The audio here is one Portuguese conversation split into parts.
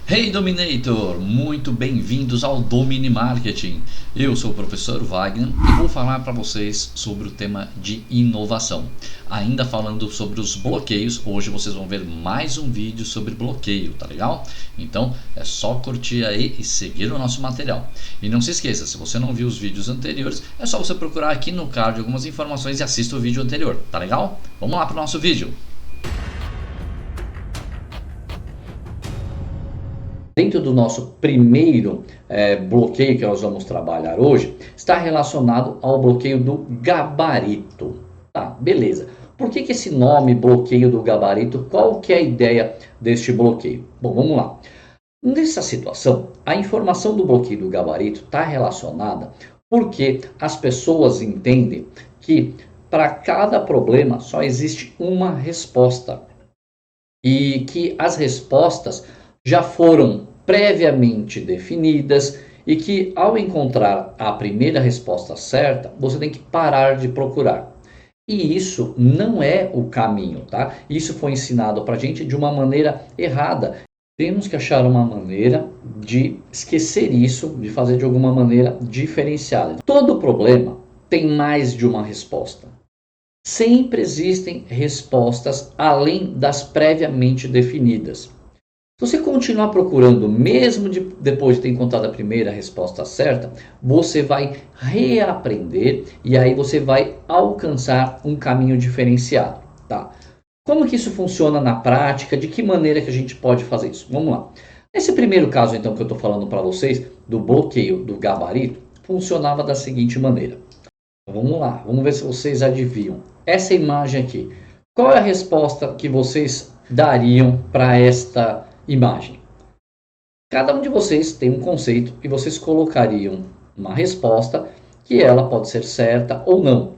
Hey Dominator, muito bem-vindos ao Domini Marketing. Eu sou o professor Wagner e vou falar para vocês sobre o tema de inovação. Ainda falando sobre os bloqueios, hoje vocês vão ver mais um vídeo sobre bloqueio, tá legal? Então é só curtir aí e seguir o nosso material. E não se esqueça, se você não viu os vídeos anteriores, é só você procurar aqui no card algumas informações e assista o vídeo anterior, tá legal? Vamos lá para o nosso vídeo. Dentro do nosso primeiro bloqueio que nós vamos trabalhar hoje, está relacionado ao bloqueio do gabarito. Tá, beleza. Por que esse nome bloqueio do gabarito? Qual que é a ideia deste bloqueio? Bom, vamos lá. Nessa situação, a informação do bloqueio do gabarito está relacionada porque as pessoas entendem que para cada problema só existe uma resposta e que as respostas já foram previamente definidas e que ao encontrar a primeira resposta certa, você tem que parar de procurar. E isso não é o caminho, tá? Isso foi ensinado para a gente de uma maneira errada. Temos que achar uma maneira de esquecer isso, de fazer de alguma maneira diferenciada. Todo problema tem mais de uma resposta. Sempre existem respostas além das previamente definidas. Se você continuar procurando, mesmo depois de ter encontrado a primeira resposta certa, você vai reaprender e aí você vai alcançar um caminho diferenciado, tá? Como que isso funciona na prática? De que maneira que a gente pode fazer isso? Vamos lá. Nesse primeiro caso, então, que eu estou falando para vocês, do bloqueio do gabarito, funcionava da seguinte maneira. Vamos lá, vamos ver se vocês adivinham. Essa imagem aqui, qual é a resposta que vocês dariam para esta imagem? Cada um de vocês tem um conceito e vocês colocariam uma resposta que ela pode ser certa ou não.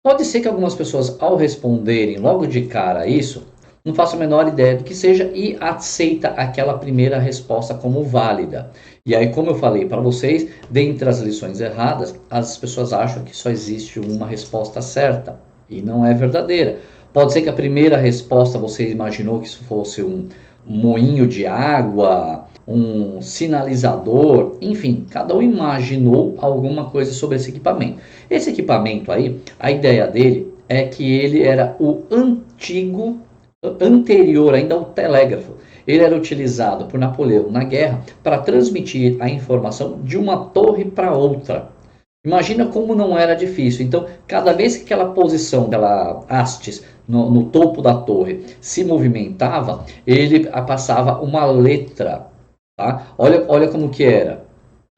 Pode ser que algumas pessoas, ao responderem logo de cara isso, não façam a menor ideia do que seja e aceita aquela primeira resposta como válida. E aí, como eu falei para vocês, dentre as lições erradas, as pessoas acham que só existe uma resposta certa e não é verdadeira. Pode ser que a primeira resposta você imaginou que isso fosse um moinho de água, um sinalizador, enfim, cada um imaginou alguma coisa sobre esse equipamento. Esse equipamento aí, a ideia dele é que ele era o anterior ainda ao telégrafo. Ele era utilizado por Napoleão na guerra para transmitir a informação de uma torre para outra. Imagina como não era difícil. Então, cada vez que aquela posição, aquela hastes no topo da torre se movimentava, ele passava uma letra. Tá? Olha como que era.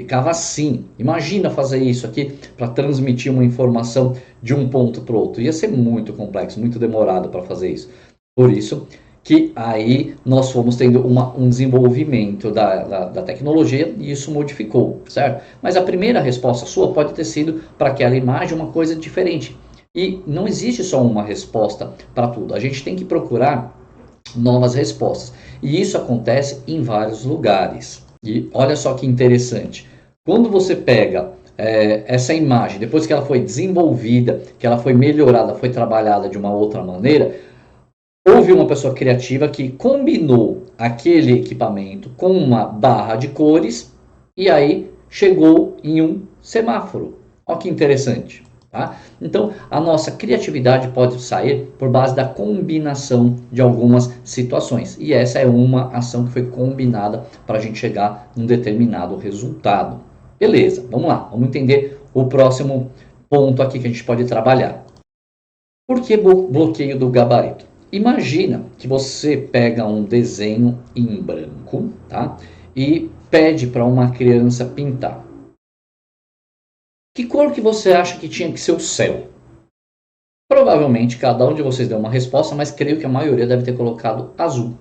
Ficava assim. Imagina fazer isso aqui para transmitir uma informação de um ponto para o outro. Ia ser muito complexo, muito demorado para fazer isso. Por isso que aí nós fomos tendo um desenvolvimento da tecnologia e isso modificou, certo? Mas a primeira resposta sua pode ter sido para aquela imagem uma coisa diferente. E não existe só uma resposta para tudo. A gente tem que procurar novas respostas. E isso acontece em vários lugares. E olha só que interessante. Quando você pega essa imagem, depois que ela foi desenvolvida, que ela foi melhorada, foi trabalhada de uma outra maneira, houve uma pessoa criativa que combinou aquele equipamento com uma barra de cores e aí chegou em um semáforo. Olha que interessante. Tá? Então, a nossa criatividade pode sair por base da combinação de algumas situações. E essa é uma ação que foi combinada para a gente chegar num determinado resultado. Beleza, vamos lá. Vamos entender o próximo ponto aqui que a gente pode trabalhar. Por que bloqueio do gabarito? Imagina que você pega um desenho em branco, tá? E pede para uma criança pintar. Que cor que você acha que tinha que ser o céu? Provavelmente cada um de vocês deu uma resposta, mas creio que a maioria deve ter colocado azul,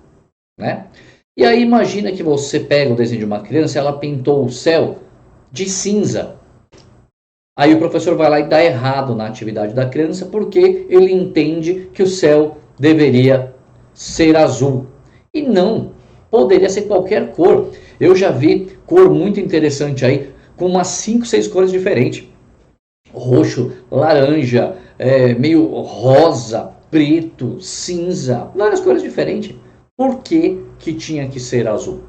né? E aí imagina que você pega o desenho de uma criança e ela pintou o céu de cinza. Aí o professor vai lá e dá errado na atividade da criança porque ele entende que o céu deveria ser azul. E não, poderia ser qualquer cor. Eu já vi cor muito interessante aí, com umas 5, 6 cores diferentes. Roxo, laranja, meio rosa, preto, cinza, várias cores diferentes. Por que que tinha que ser azul?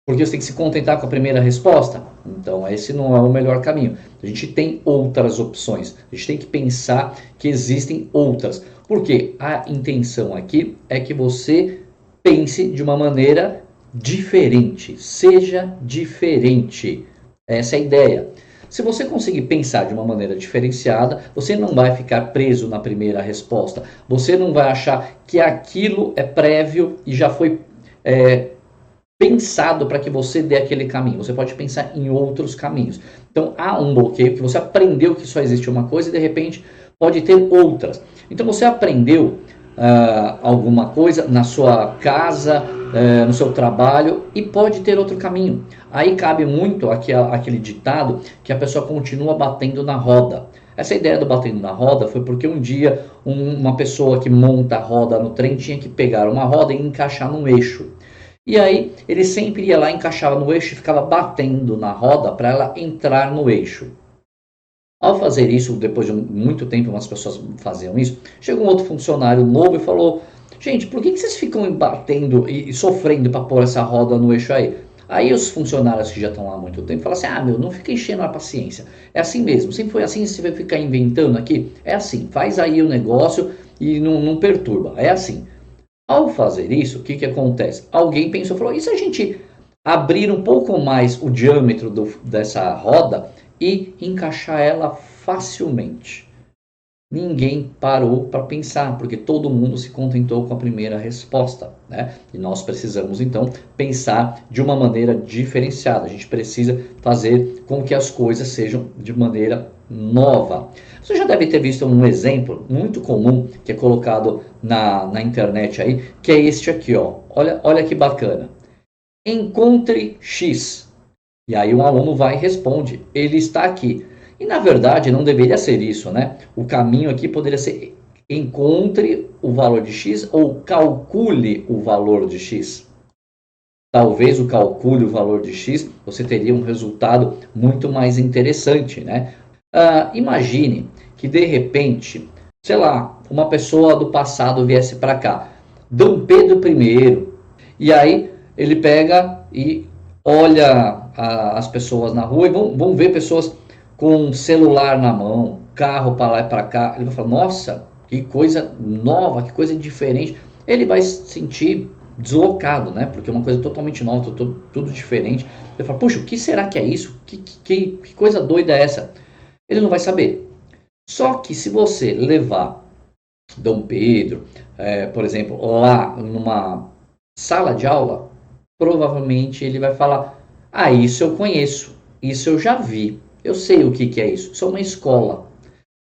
Porque você tem que se contentar com a primeira resposta? Então, esse não é o melhor caminho. A gente tem outras opções. A gente tem que pensar que existem outras. Porque a intenção aqui é que você pense de uma maneira diferente. Seja diferente. Essa é a ideia. Se você conseguir pensar de uma maneira diferenciada, você não vai ficar preso na primeira resposta. Você não vai achar que aquilo é prévio e já foi pensado para que você dê aquele caminho. Você pode pensar em outros caminhos. Então há um bloqueio que você aprendeu que só existe uma coisa e de repente pode ter outras. Então você aprendeu alguma coisa na sua casa, no seu trabalho e pode ter outro caminho. Aí cabe muito aquele ditado que a pessoa continua batendo na roda. Essa ideia do batendo na roda foi porque um dia uma pessoa que monta a roda no trem tinha que pegar uma roda e encaixar num eixo. E aí ele sempre ia lá, encaixava no eixo e ficava batendo na roda para ela entrar no eixo. Ao fazer isso, depois de muito tempo umas pessoas faziam isso, chegou um outro funcionário novo e falou: gente, por que vocês ficam batendo e sofrendo para pôr essa roda no eixo aí? Aí os funcionários que já estão lá há muito tempo falam assim: ah, meu, não fica enchendo a paciência. É assim mesmo, sempre foi assim, você vai ficar inventando aqui? É assim, faz aí o negócio e não perturba, é assim. Ao fazer isso, o que acontece? Alguém pensou, falou, e se a gente abrir um pouco mais o diâmetro dessa roda e encaixar ela facilmente? Ninguém parou para pensar, porque todo mundo se contentou com a primeira resposta, né? E nós precisamos, então, pensar de uma maneira diferenciada. A gente precisa fazer com que as coisas sejam de maneira nova. Você já deve ter visto um exemplo muito comum que é colocado na internet aí, que é este aqui, ó. Olha que bacana. Encontre X. E aí um aluno vai e responde, ele está aqui. E na verdade não deveria ser isso, né? O caminho aqui poderia ser encontre o valor de X ou calcule o valor de X. Talvez o calcule o valor de X, você teria um resultado muito mais interessante, né? Imagine que de repente, sei lá, uma pessoa do passado viesse para cá, Dom Pedro I, e aí ele pega e olha as pessoas na rua e vão ver pessoas com celular na mão, carro para lá e para cá. Ele vai falar, nossa, que coisa nova, que coisa diferente. Ele vai se sentir deslocado, né? Porque é uma coisa totalmente nova, tudo diferente. Ele fala, puxa, o que será que é isso? Que coisa doida é essa? Ele não vai saber. Só que se você levar Dom Pedro, por exemplo, lá numa sala de aula, provavelmente ele vai falar, ah, isso eu conheço, isso eu já vi, eu sei o que é isso, isso é uma escola.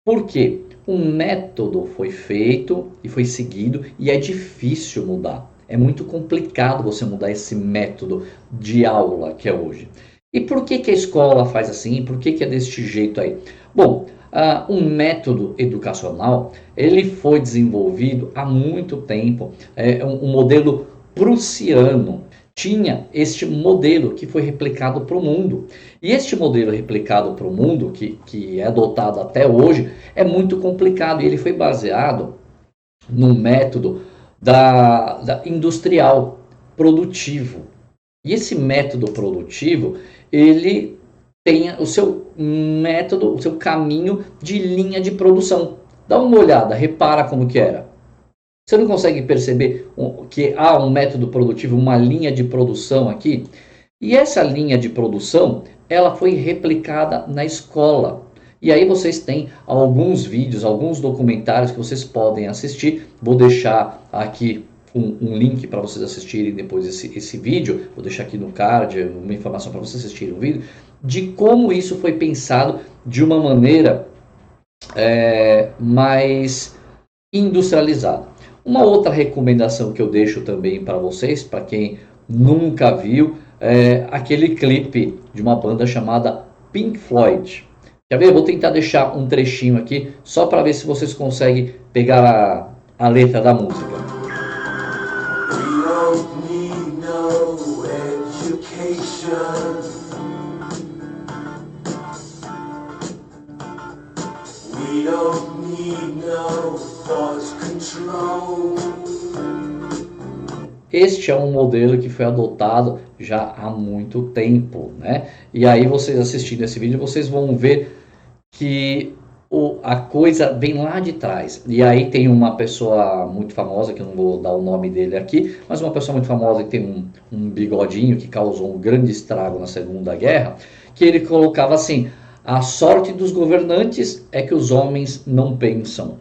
Por quê? Um método foi feito e foi seguido e é difícil mudar. É muito complicado você mudar esse método de aula que é hoje. E por que a escola faz assim? Por que é deste jeito aí? Bom, um método educacional, ele foi desenvolvido há muito tempo, um modelo prussiano. Tinha este modelo que foi replicado para o mundo. E este modelo replicado para o mundo, que é adotado até hoje, é muito complicado. E ele foi baseado no método da industrial, produtivo. E esse método produtivo, ele tem o seu método, o seu caminho de linha de produção. Dá uma olhada, repara como que era. Você não consegue perceber que há um método produtivo, uma linha de produção aqui? E essa linha de produção, ela foi replicada na escola. E aí vocês têm alguns vídeos, alguns documentários que vocês podem assistir. Vou deixar aqui um link para vocês assistirem depois esse vídeo. Vou deixar aqui no card uma informação para vocês assistirem o vídeo. De como isso foi pensado de uma maneira mais industrializada. Uma outra recomendação que eu deixo também para vocês, para quem nunca viu, é aquele clipe de uma banda chamada Pink Floyd. Quer ver? Eu vou tentar deixar um trechinho aqui, só para ver se vocês conseguem pegar a letra da música. We don't need no education. We don't need no thought control. este é um modelo que foi adotado já há muito tempo, né? E aí vocês assistindo esse vídeo, vocês vão ver que a coisa vem lá de trás. E aí tem uma pessoa muito famosa, que eu não vou dar o nome dele aqui, mas uma pessoa muito famosa que tem um bigodinho que causou um grande estrago na Segunda Guerra, que ele colocava assim: a sorte dos governantes é que os homens não pensam.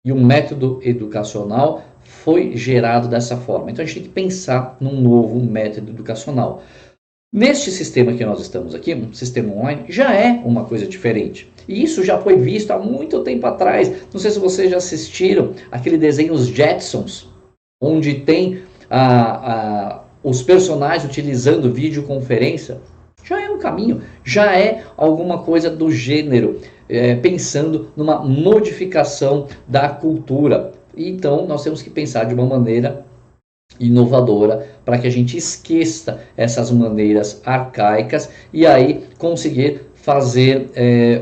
E o método educacional foi gerado dessa forma. Então a gente tem que pensar num novo método educacional. Neste sistema que nós estamos aqui, um sistema online, já é uma coisa diferente. E isso já foi visto há muito tempo atrás. Não sei se vocês já assistiram aquele desenho Os Jetsons, onde tem os personagens utilizando videoconferência. Já é um caminho, já é alguma coisa do gênero, pensando numa modificação da cultura. Então nós temos que pensar de uma maneira inovadora para que a gente esqueça essas maneiras arcaicas e aí conseguir fazer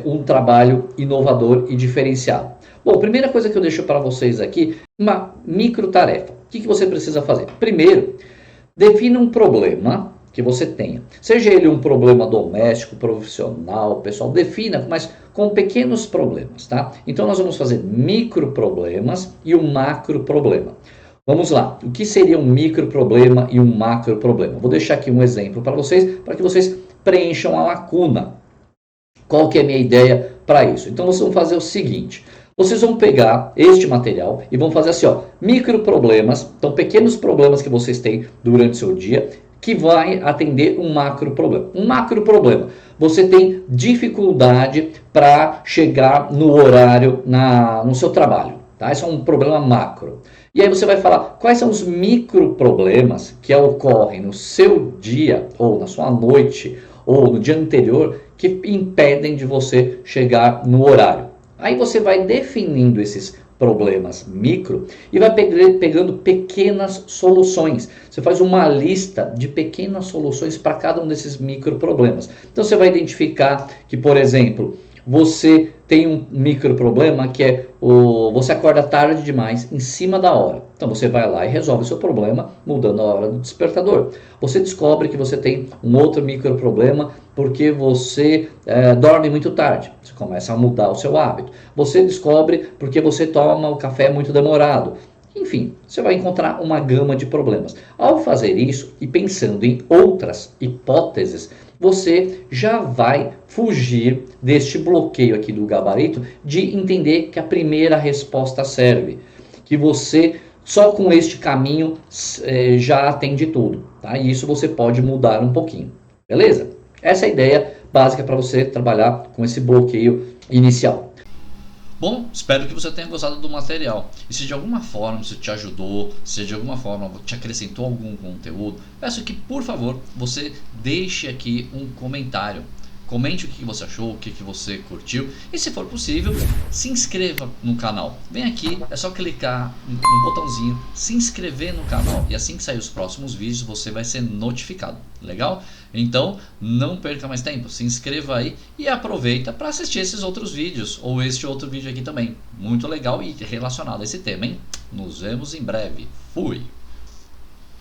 um trabalho inovador e diferenciado. Bom, primeira coisa que eu deixo para vocês aqui, uma micro tarefa. O que você precisa fazer? Primeiro, defina um problema que você tenha. Seja ele um problema doméstico, profissional, pessoal, defina, mas com pequenos problemas, tá? Então nós vamos fazer micro problemas e um macro problema. Vamos lá, o que seria um micro problema e um macro problema? Vou deixar aqui um exemplo para que vocês preencham a lacuna. Qual que é a minha ideia para isso? Então vocês vão fazer o seguinte: vocês vão pegar este material e vão fazer assim, ó, micro problemas, então pequenos problemas que vocês têm durante o seu dia, que vai atender um macro problema. Um macro problema: você tem dificuldade para chegar no horário no seu trabalho, tá? Esse é um problema macro. E aí você vai falar quais são os micro problemas que ocorrem no seu dia, ou na sua noite, ou no dia anterior, que impedem de você chegar no horário. Aí você vai definindo esses problemas micro e vai pegando pequenas soluções. Você faz uma lista de pequenas soluções para cada um desses micro problemas. Então você vai identificar que, por exemplo, você tem um micro problema que é você acorda tarde demais em cima da hora. Então você vai lá e resolve o seu problema mudando a hora do despertador. Você descobre que você tem um outro micro problema porque você dorme muito tarde. Você começa a mudar o seu hábito. Você descobre porque você toma o café muito demorado. Enfim, você vai encontrar uma gama de problemas. Ao fazer isso e pensando em outras hipóteses, você já vai fugir deste bloqueio aqui do gabarito de entender que a primeira resposta serve, que você só com este caminho já atende tudo, tá? E isso você pode mudar um pouquinho, beleza? Essa é a ideia básica para você trabalhar com esse bloqueio inicial. Bom, espero que você tenha gostado do material. E se de alguma forma isso te ajudou, se de alguma forma te acrescentou algum conteúdo, peço que, por favor, você deixe aqui um comentário. Comente o que você achou, o que você curtiu e, se for possível, se inscreva no canal. Vem aqui, é só clicar no botãozinho se inscrever no canal e assim que sair os próximos vídeos você vai ser notificado, legal? Então não perca mais tempo, se inscreva aí e aproveita para assistir esses outros vídeos ou este outro vídeo aqui também, muito legal e relacionado a esse tema, hein? Nos vemos em breve, fui!